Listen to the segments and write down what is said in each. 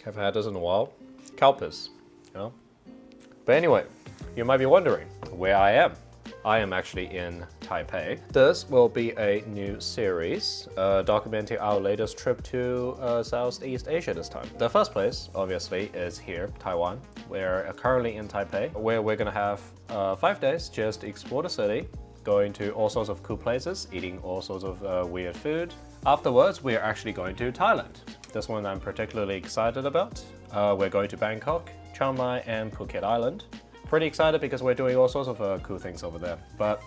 Haven't had this in a while. Kalpis, you know. But anyway, you might be wondering where I am. I am actually in Taipei. This will be a new series documenting our latest trip to Southeast Asia this time. The first place, obviously, is here, Taiwan. We're currently in Taipei, where we're gonna have 5 days just to explore the city, going to all sorts of cool places, eating all sorts of weird food. Afterwards, we're actually going to Thailand. This one I'm particularly excited about. We're going to Bangkok, Chiang Mai, and Phuket Island. Pretty excited because we're doing all sorts of cool things over there, but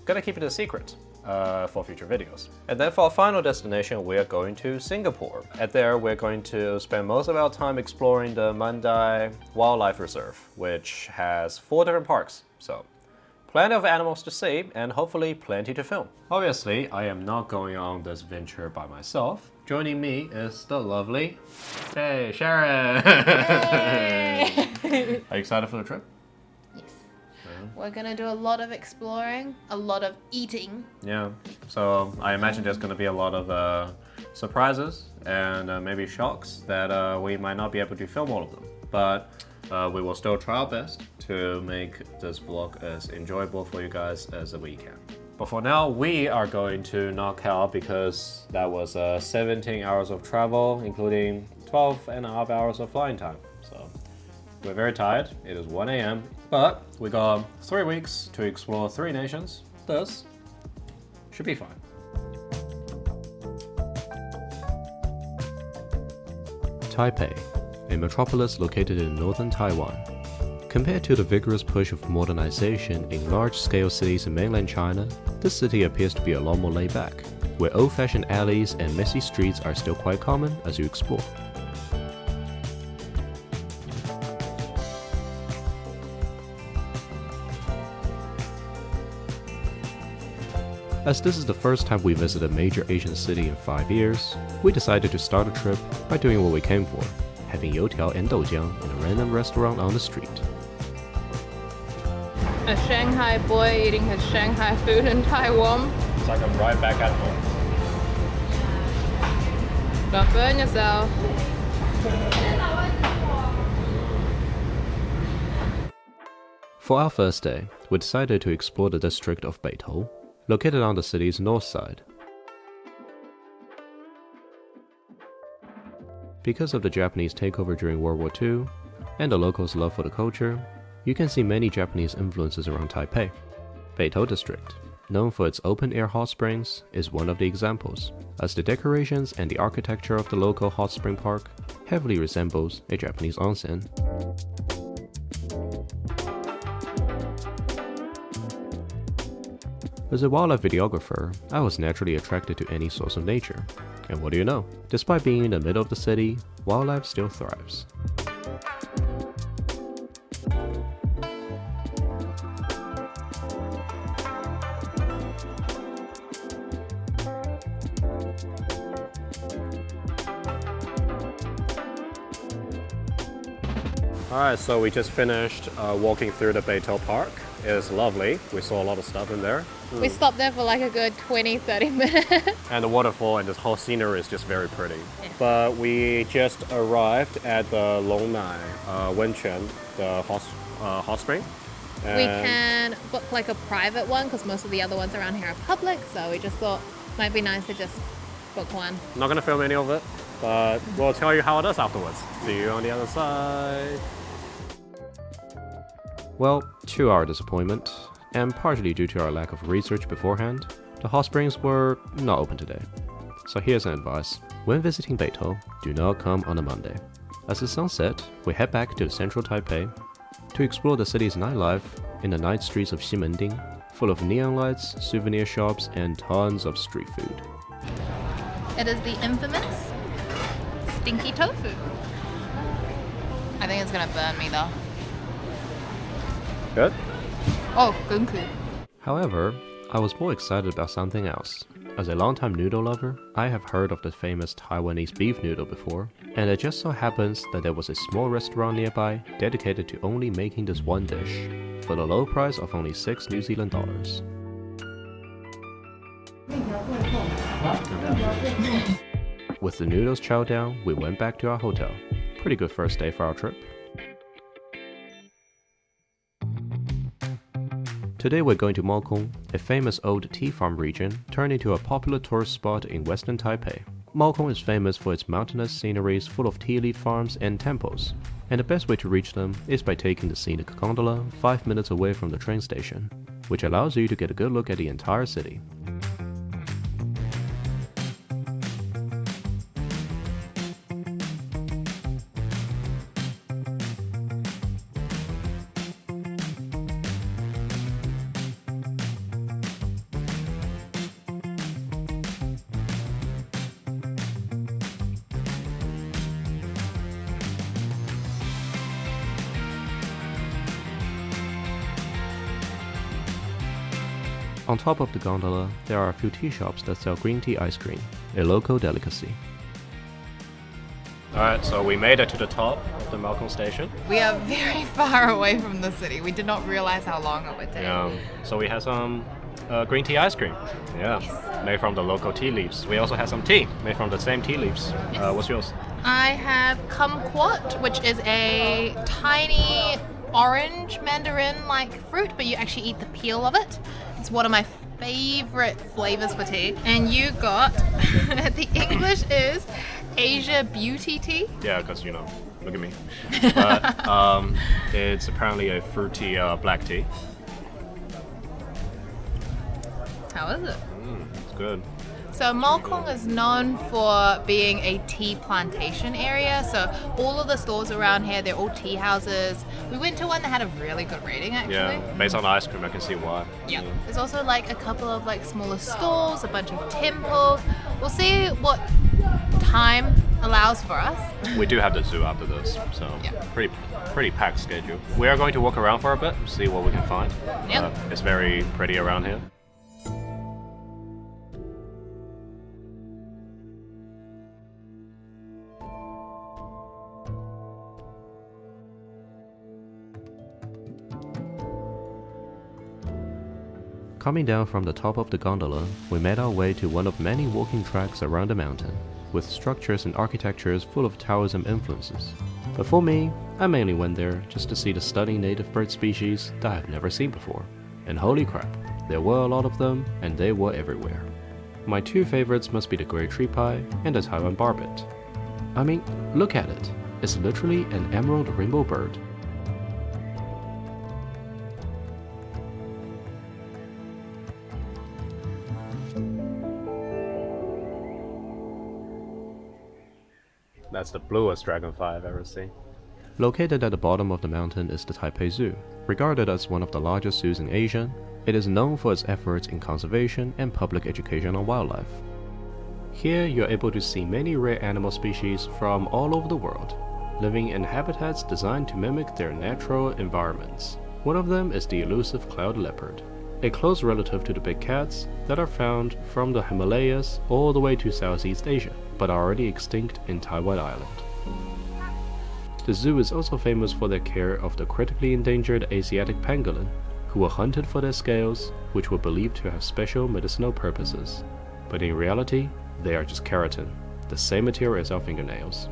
gonna keep it a secret for future videos. And then for our final destination, we're going to Singapore. At there, we're going to spend most of our time exploring the Mandai Wildlife Reserve, which has 4 different parks. So plenty of animals to see and hopefully plenty to film. Obviously, I am not going on this venture by myself. Joining me is the lovely, hey, Sharon! Hey. Are you excited for the trip? We're gonna do a lot of exploring, a lot of eating. Yeah, so I imagine there's gonna be a lot of surprises and maybe shocks that we might not be able to film all of them. But we will still try our best to make this vlog as enjoyable for you guys as we can. But for now, we are going to knock out because that was 17 hours of travel, including 12.5 hours of flying time. So we're very tired. It is 1 a.m. But we got 3 weeks to explore 3 nations. This should be fine. Taipei, a metropolis located in northern Taiwan. Compared to the vigorous push of modernization in large-scale cities in mainland China, this city appears to be a lot more laid back, where old-fashioned alleys and messy streets are still quite common as you explore. As this is the first time we visit a major Asian city in 5 years, we decided to start a trip by doing what we came for, having youtiao and doujiang in a random restaurant on the street. A Shanghai boy eating his Shanghai food in Taiwan. It's like I'm right back at home. Don't burn yourself. For our first day, we decided to explore the district of Beitou, located on the city's north side. Because of the Japanese takeover during World War II, and the locals' love for the culture, you can see many Japanese influences around Taipei. Beitou District, known for its open-air hot springs, is one of the examples, as the decorations and the architecture of the local hot spring park heavily resembles a Japanese onsen. As a wildlife videographer, I was naturally attracted to any source of nature. And what do you know? Despite being in the middle of the city, wildlife still thrives. Alright, so we just finished walking through the Beitou Park. It is lovely. We saw a lot of stuff in there. We stopped there for like a good 20-30 minutes. And the waterfall and this whole scenery is just very pretty. Yeah. But we just arrived at the Longnai Wenquan, the hot spring. We can book like a private one because most of the other ones around here are public, so we just thought it might be nice to just book one. Not gonna film any of it, but we'll tell you how it is afterwards. See you on the other side. Well, to our disappointment, and partially due to our lack of research beforehand, the hot springs were not open today. So here's an advice. When visiting Beitou, do not come on a Monday. As the sun set, we head back to central Taipei to explore the city's nightlife in the night streets of Ximending, full of neon lights, souvenir shops, and tons of street food. It is the infamous stinky tofu. I think it's gonna burn me though. Good? Oh, gunku. However, I was more excited about something else. As a longtime noodle lover, I have heard of the famous Taiwanese beef noodle before, and it just so happens that there was a small restaurant nearby dedicated to only making this one dish, for the low price of only 6 New Zealand dollars. With the noodles chowed down, we went back to our hotel. Pretty good first day for our trip. Today we're going to Maokong, a famous old tea farm region turned into a popular tourist spot in western Taipei. Maokong is famous for its mountainous sceneries full of tea leaf farms and temples, and the best way to reach them is by taking the scenic gondola 5 minutes away from the train station, which allows you to get a good look at the entire city. On top of the gondola, there are a few tea shops that sell green tea ice cream, a local delicacy. Alright, so we made it to the top of the Maokong station. We are very far away from the city. We did not realize how long it would take. So we had some green tea ice cream. Yeah, made from the local tea leaves. We also had some tea made from the same tea leaves. What's yours? I have kumquat, which is a tiny orange mandarin-like fruit, but you actually eat the peel of it. It's one of my favorite flavors for tea. And you got, the English is Asia Beauty Tea. Yeah, because, you know, look at me. But it's apparently a fruity black tea. How is it? It's good. So Maokong is known for being a tea plantation area. So all of the stores around here, they're all tea houses. We went to one that had a really good rating, actually. Yeah, based on the ice cream, I can see why. Yeah. There's also like a couple of like smaller stalls, a bunch of temples. We'll see what time allows for us. We do have the zoo after this, so Yeah. pretty packed schedule. We are going to walk around for a bit, see what we can find. Yep. It's very pretty around here. Coming down from the top of the gondola, we made our way to one of many walking tracks around the mountain, with structures and architectures full of Taoism influences. But for me, I mainly went there just to see the stunning native bird species that I've never seen before. And holy crap, there were a lot of them, and they were everywhere. My two favorites must be the grey tree pie and the Taiwan barbet. I mean, look at it. It's literally an emerald rainbow bird. That's the bluest dragonfly I've ever seen. Located at the bottom of the mountain is the Taipei Zoo. Regarded as one of the largest zoos in Asia, it is known for its efforts in conservation and public education on wildlife. Here, you're able to see many rare animal species from all over the world, living in habitats designed to mimic their natural environments. One of them is the elusive cloud leopard, a close relative to the big cats that are found from the Himalayas all the way to Southeast Asia, but are already extinct in Taiwan Island. The zoo is also famous for their care of the critically endangered Asiatic pangolin, who were hunted for their scales, which were believed to have special medicinal purposes. But in reality, they are just keratin, the same material as our fingernails.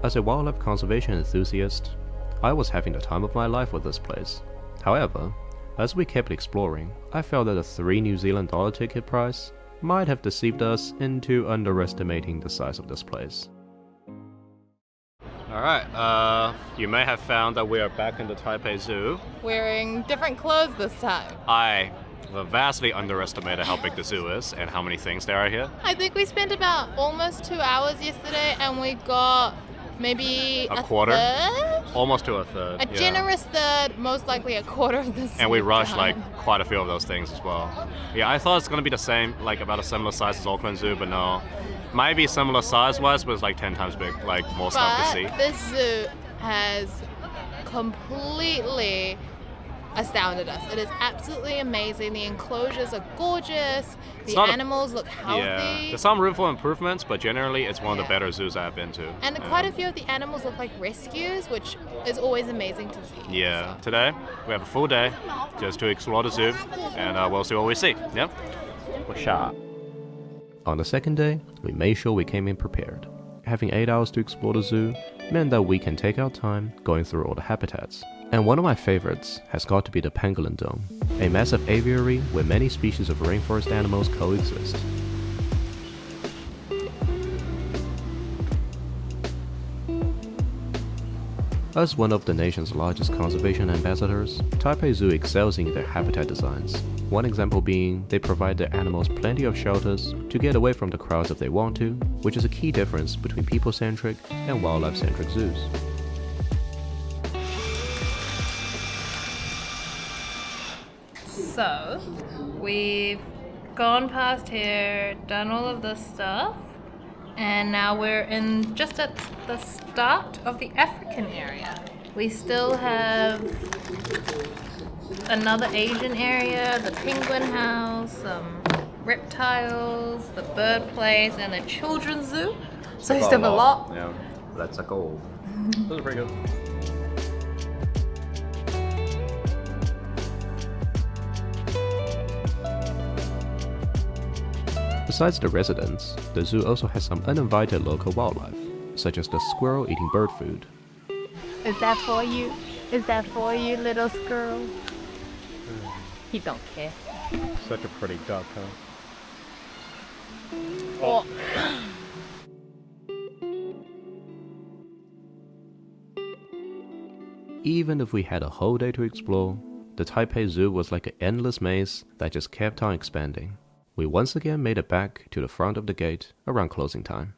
As a wildlife conservation enthusiast, I was having the time of my life with this place. However, as we kept exploring, I felt that the $3 New Zealand ticket price might have deceived us into underestimating the size of this place. Alright, you may have found that we are back in the Taipei Zoo. Wearing different clothes this time. I vastly underestimated how big the zoo is and how many things there are here. I think we spent about almost 2 hours yesterday and we got maybe A quarter? third? Almost to a third. A generous third, most likely a quarter of the And we rushed time. like quite a few of those things as well. Yeah, I thought it's gonna be the same, like about a similar size as Auckland Zoo, but no. Might be similar size-wise, but it's like 10 times big, like more stuff to see. But this zoo has completely astounded us. It is absolutely amazing. The enclosures are gorgeous. The animals look healthy. Yeah, there's some room for improvements, but generally it's one of the better zoos I've been to. And quite a few of the animals look like rescues, which is always amazing to see. Yeah, today we have a full day just to explore the zoo, and we'll see what we see. Yeah. On the second day, we made sure we came in prepared. Having 8 hours to explore the zoo meant that we can take our time going through all the habitats. And one of my favorites has got to be the Pangolin Dome, a massive aviary where many species of rainforest animals coexist. As one of the nation's largest conservation ambassadors, Taipei Zoo excels in their habitat designs. One example being they provide their animals plenty of shelters to get away from the crowds if they want to, which is a key difference between people-centric and wildlife-centric zoos. So, we've gone past here, done all of this stuff, and now we're in just at the start of the African area. We still have another Asian area, the penguin house, some reptiles, the bird place, and the children's zoo. So we still have a lot. Yeah, that's a goal. Those are pretty good. Besides the residents, the zoo also has some uninvited local wildlife, such as the squirrel eating bird food. Is that for you? Is that for you, little squirrel? He don't care. Such a pretty duck, huh? Oh. Even if we had a whole day to explore, the Taipei Zoo was like an endless maze that just kept on expanding. We once again made it back to the front of the gate around closing time.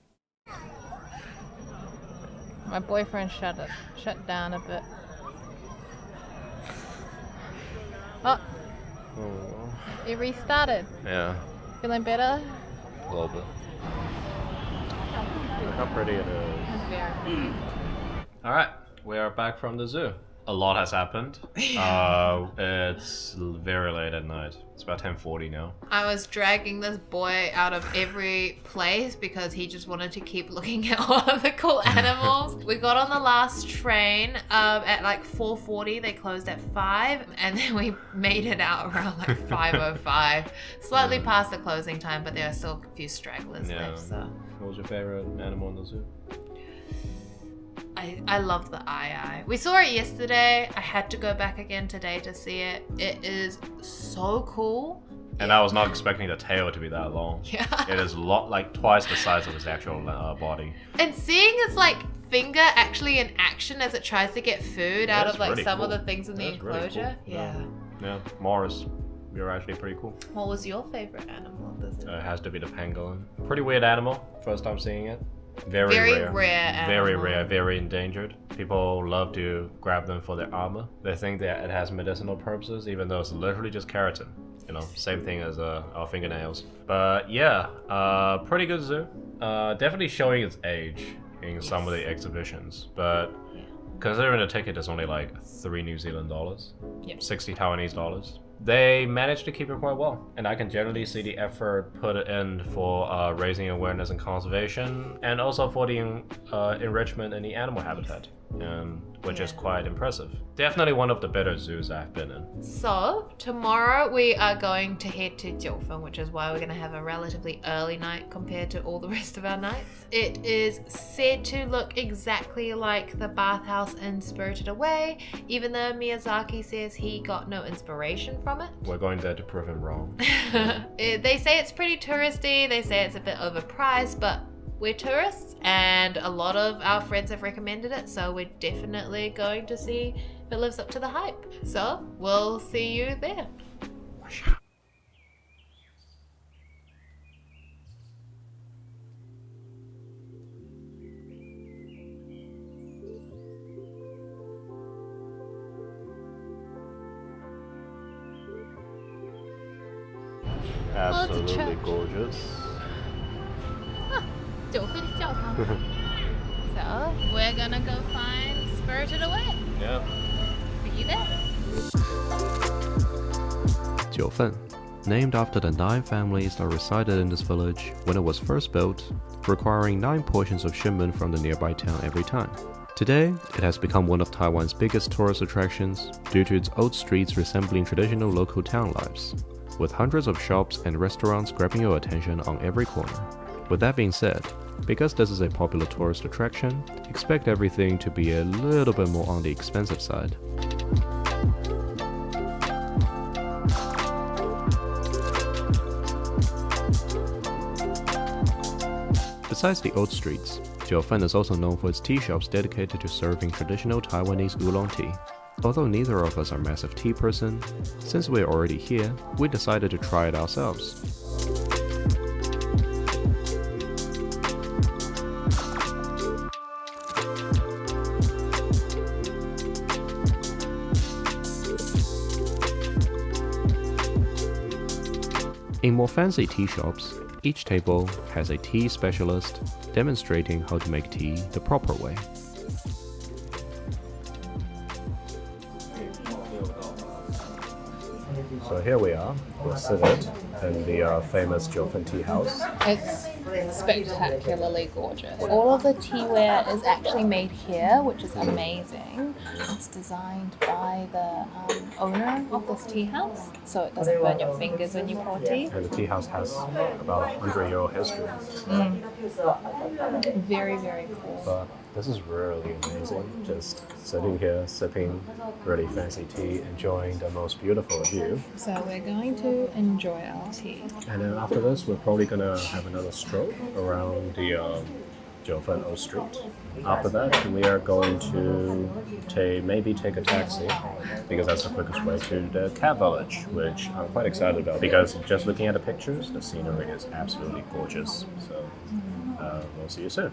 My boyfriend shut down a bit. Oh, it restarted. Yeah, Feeling better? a little bit. Look how pretty it is. It's very. Alright, we are back from the zoo. A lot has happened. It's very late at night. It's about 10:40 now. I was dragging this boy out of every place because he just wanted to keep looking at all of the cool animals. We got on the last train at like 4:40. They closed at 5, and then we made it out around like 5:05. Slightly past the closing time, but there are still a few stragglers left. So. What was your favorite animal in the zoo? I love the eye. We saw it yesterday. I had to go back again today to see it. It is so cool. And I was not expecting the tail to be that long. Yeah. It is like twice the size of its actual body. And seeing its like finger actually in action as it tries to get food out of like really some cool. of the things in the That's really enclosure. cool. Yeah. Yeah, Morris, you're actually pretty cool. What was your favorite animal? It has to be the pangolin. Pretty weird animal. First time seeing it. Very rare animal. Very rare, very endangered. People love to grab them for their armor. They think that it has medicinal purposes, even though it's literally just keratin. You know, same thing as our fingernails. But yeah, pretty good zoo. Definitely showing its age in some of the exhibitions. But considering the ticket is only like 3 New Zealand dollars, 60 Taiwanese dollars, they managed to keep it quite well. And I can generally see the effort put in for raising awareness and conservation, and also for the enrichment in the animal habitat, which is quite impressive. Definitely one of the better zoos I've been in. So tomorrow we are going to head to Jiufen, which is why we're going to have a relatively early night compared to all the rest of our nights. It is said to look exactly like the bathhouse in Spirited Away, even though Miyazaki says he got no inspiration from it. We're going there to prove him wrong. They say it's pretty touristy, they say it's a bit overpriced, but we're tourists and a lot of our friends have recommended it, so we're definitely going to see if it lives up to the hype. So we'll see you there. Absolutely gorgeous. So we're gonna go find Spirited Away. Yeah. See you there. Jiufen, named after the 9 families that resided in this village when it was first built, requiring 9 portions of shipment from the nearby town every time. Today, it has become one of Taiwan's biggest tourist attractions due to its old streets resembling traditional local town lives. with hundreds of shops and restaurants grabbing your attention on every corner. With that being said, because this is a popular tourist attraction, expect everything to be a little bit more on the expensive side. Besides the old streets, Jiufen is also known for its tea shops dedicated to serving traditional Taiwanese oolong tea. Although neither of us are massive tea person, since we're already here, we decided to try it ourselves. In more fancy tea shops, each table has a tea specialist demonstrating how to make tea the proper way. So here we are, we're seated in the famous Jiufen Tea House. It's spectacularly gorgeous. All of the teaware is actually made here, which is amazing. It's designed by the owner of this tea house, so it doesn't burn your fingers when you pour tea. And the tea house has about a 100-year history. Very, very cool. But this is really amazing. Just sitting here, sipping really fancy tea, enjoying the most beautiful view. So we're going to enjoy our tea. And then after this, we're probably gonna have another stroll around the Jiufen Old Street. After that, we are going to maybe take a taxi, because that's the quickest way to the cat village, which I'm quite excited about, because just looking at the pictures, the scenery is absolutely gorgeous. So we'll see you soon.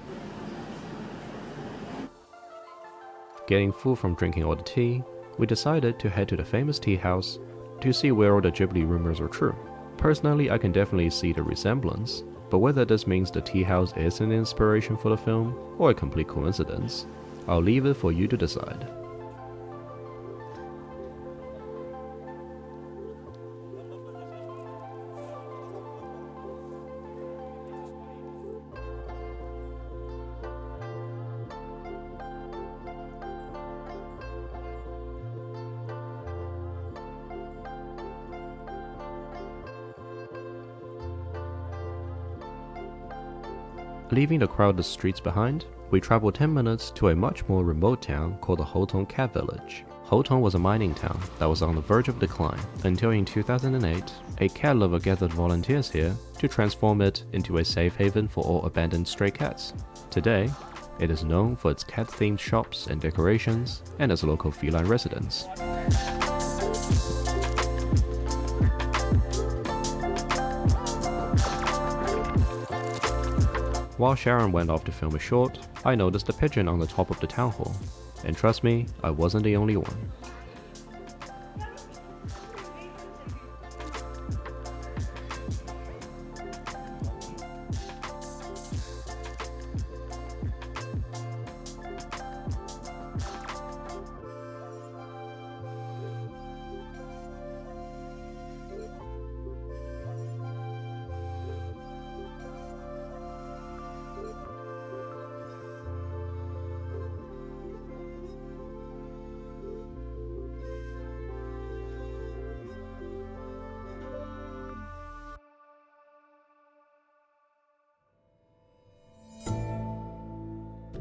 Getting full from drinking all the tea, we decided to head to the famous tea house to see where all the Ghibli rumors are true. Personally, I can definitely see the resemblance, but whether this means the tea house is an inspiration for the film or a complete coincidence, I'll leave it for you to decide. Leaving the crowded streets behind, we traveled 10 minutes to a much more remote town called the Hotong Cat Village. Hotong was a mining town that was on the verge of decline until in 2008, a cat lover gathered volunteers here to transform it into a safe haven for all abandoned stray cats. Today, it is known for its cat-themed shops and decorations and its local feline residents. While Sharon went off to film a short, I noticed a pigeon on the top of the town hall. And trust me, I wasn't the only one.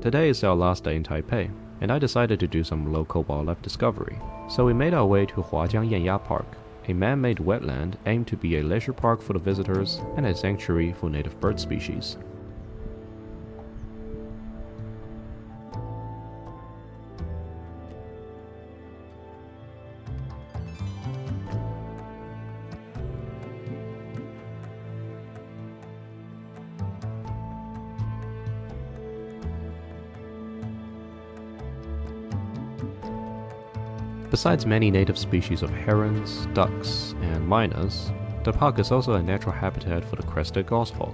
Today is our last day in Taipei, and I decided to do some local wildlife discovery. So we made our way to Huajiang Yanya Park, a man-made wetland aimed to be a leisure park for the visitors and a sanctuary for native bird species. Besides many native species of herons, ducks, and miners, the park is also a natural habitat for the crested goshawk,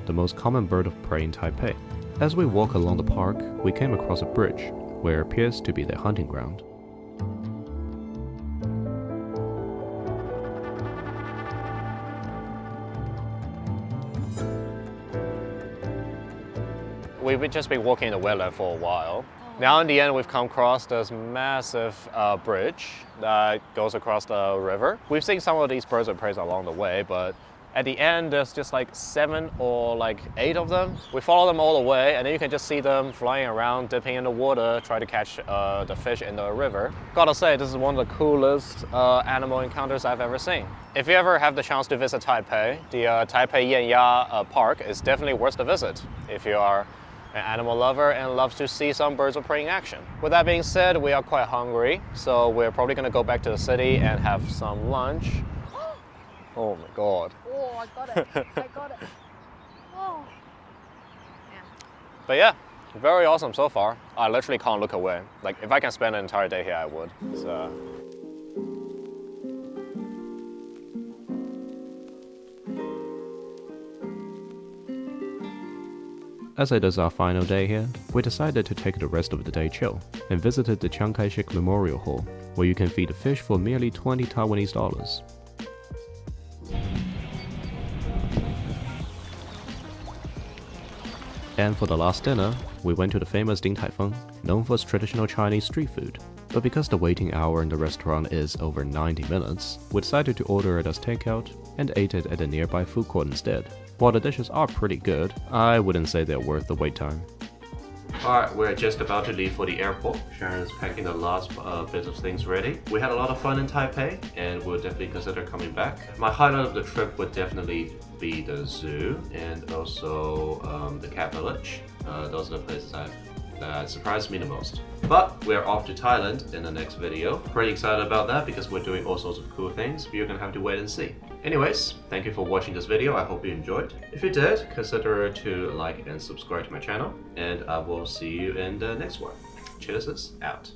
the most common bird of prey in Taipei. As we walk along the park, we came across a bridge, where it appears to be their hunting ground. We've just been walking in the wetland for a while, Now in the end, we've come across this massive bridge that goes across the river. We've seen some of these birds of prey along the way, but at the end, there's just like 7 or like 8 of them. We follow them all the way, and then you can just see them flying around, dipping in the water, try to catch the fish in the river. Gotta say, this is one of the coolest animal encounters I've ever seen. If you ever have the chance to visit Taipei, the Taipei Yanya Park is definitely worth the visit if you are an animal lover and loves to see some birds of prey in action. With that being said, we are quite hungry, so we're probably gonna go back to the city and have some lunch. Oh my god. Oh, I got it. I got it. Oh. Yeah. But yeah, very awesome so far. I literally can't look away. Like, if I can spend an entire day here, I would. So. As it is our final day here, we decided to take the rest of the day chill and visited the Chiang Kai-shek Memorial Hall, where you can feed a fish for merely 20 Taiwanese dollars. And for the last dinner, we went to the famous Din Tai Fung, known for its traditional Chinese street food. But because the waiting hour in the restaurant is over 90 minutes, we decided to order it as takeout and ate it at a nearby food court instead. While the dishes are pretty good, I wouldn't say they're worth the wait time. Alright, we're just about to leave for the airport. Sharon is packing the last bits of things ready. We had a lot of fun in Taipei, and we'll definitely consider coming back. My highlight of the trip would definitely be the zoo and also the cat village. Those are the places that surprised me the most. But we're off to Thailand in the next video. Pretty excited about that because we're doing all sorts of cool things, but you're gonna have to wait and see. Anyways, thank you for watching this video. I hope you enjoyed. If you did, consider to like and subscribe to my channel, and I will see you in the next one. Chenesis out.